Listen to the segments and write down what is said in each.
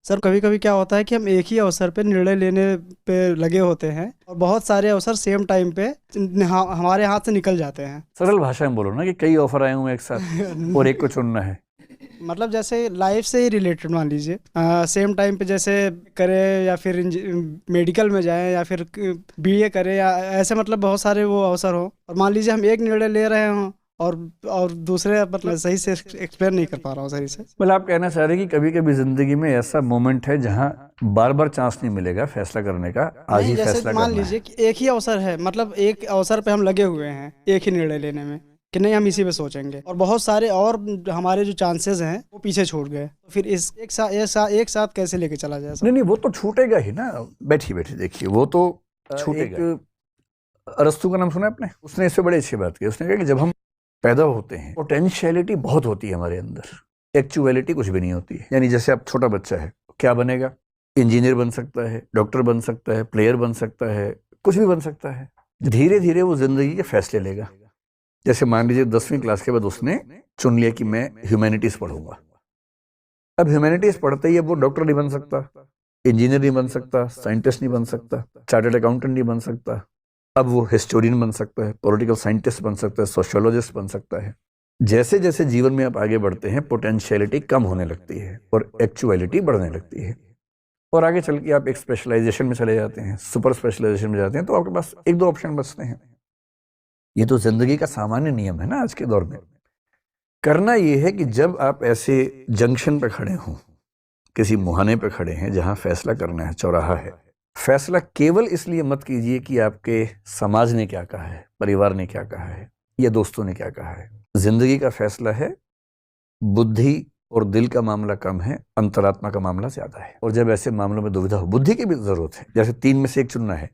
Sir कभी कभी क्या होता है कि हम एक ही अवसर पे निर्णय लेने पे लगे होते हैं और बहुत सारे अवसर सेम टाइम पे हमारे हाथ से निकल जाते हैं। सरल भाषा में बोलो ना कि कई ऑफर आए हुए हैं एक साथ और एक को चुनना है। मतलब जैसे लाइफ से ही रिलेटेड मान लीजिए, सेम टाइम पे जैसे करें या फिर मेडिकल में जाएं या फिर बीए करें या ऐसे, मतलब बहुत सारे वो अवसर हो और मान लीजिए हम एक निर्णय ले रहे हों और दूसरे, मतलब सही से एक्सप्लेन नहीं कर पा रहा हूँ सही से। मतलब आप कहना चाह रहे हैं कि कभी कभी जिंदगी में ऐसा मोमेंट है जहां बार बार चांस नहीं मिलेगा फैसला करने का, आज नहीं, ही जैसे फैसला मान करना है। लीजिए कि एक ही अवसर है, मतलब एक अवसर पे हम लगे हुए हैं एक ही निर्णय लेने में कि नहीं हम इसी पे सोचेंगे, और बहुत सारे और हमारे जो चांसेस हैं वो पीछे छूट गए, तो फिर इस एक साथ कैसे लेके चला जाए सब? नहीं नहीं, वो तो छूटेगा ही ना। बैठिए बैठिए, देखिए वो तो छूटेगा। अरस्तु का नाम सुना है आपने? उसने इससे बड़ी अच्छी बात की। उसने कहा कि जब हम पैदा होते हैं पोटेंशियलिटी बहुत होती है हमारे अंदर, एक्चुअलिटी कुछ भी नहीं होती है। यानी जैसे आप छोटा बच्चा है, क्या बनेगा? इंजीनियर बन सकता है, डॉक्टर बन सकता है, प्लेयर बन सकता है, कुछ भी बन सकता है। धीरे धीरे वो जिंदगी के फैसले लेगा। जैसे मान लीजिए 10वीं क्लास के बाद उसने चुन लिया कि मैं ह्यूमैनिटीज पढ़ूंगा। अब ह्यूमैनिटीज पढ़ते ही अब वो डॉक्टर नहीं बन सकता, इंजीनियर नहीं बन सकता, साइंटिस्ट नहीं बन सकता, चार्टर्ड अकाउंटेंट नहीं बन सकता। अब वो हिस्टोरियन बन सकता है, पॉलिटिकल साइंटिस्ट बन सकता है, सोशियोलॉजिस्ट बन सकता है। जैसे जैसे जीवन में आप आगे बढ़ते हैं पोटेंशियलिटी कम होने लगती है और एक्चुअलिटी बढ़ने लगती है। और आगे चल के आप एक स्पेशलाइजेशन में चले जाते हैं, सुपर स्पेशलाइजेशन में जाते हैं, तो आपके पास एक दो ऑप्शन बचते हैं। ये तो जिंदगी का सामान्य नियम है ना आज के दौर में। करना ये है कि जब आप ऐसे जंक्शन पे खड़े हों, किसी मुहाने पे खड़े हैं जहां फैसला करना है, चौराहा है, फैसला केवल इसलिए मत कीजिए कि आपके समाज ने क्या कहा है, परिवार ने क्या कहा है या दोस्तों ने क्या कहा है। जिंदगी का फैसला है, बुद्धि और दिल का मामला कम है, अंतरात्मा का मामला ज्यादा है। और जब ऐसे मामलों में दुविधा हो, बुद्धि की भी जरूरत है। जैसे 3 में से एक चुनना है,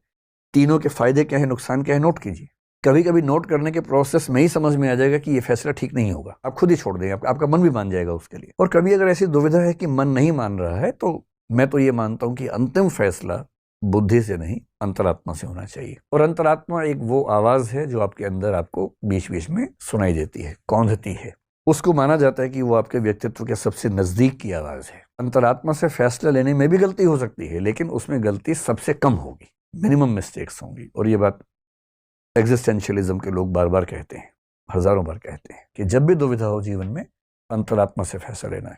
तीनों के फायदे क्या है, नुकसान क्या है, नोट कीजिए। कभी कभी नोट करने के प्रोसेस में ही समझ में आ जाएगा कि ये फैसला ठीक नहीं होगा, आप खुद ही छोड़ देंगे, आपका मन भी मान जाएगा उसके लिए। और कभी अगर ऐसी दुविधा है कि मन नहीं मान रहा है, तो मैं तो ये मानता हूं कि अंतिम फैसला बुद्धि से नहीं अंतरात्मा से होना चाहिए। और अंतरात्मा एक वो आवाज है जो आपके अंदर आपको बीच बीच में सुनाई देती है, कौंधती है। उसको माना जाता है कि वो आपके व्यक्तित्व के सबसे नजदीक की आवाज है। अंतरात्मा से फैसला लेने में भी गलती हो सकती है, लेकिन उसमें गलती सबसे कम होगी, मिनिमम मिस्टेक्स होंगी। और ये बात एग्जिस्टेंशियलिज्म के लोग बार बार कहते हैं, हजारों बार कहते हैं कि जब भी दुविधा हो जीवन में, अंतरात्मा से फैसला लेना है।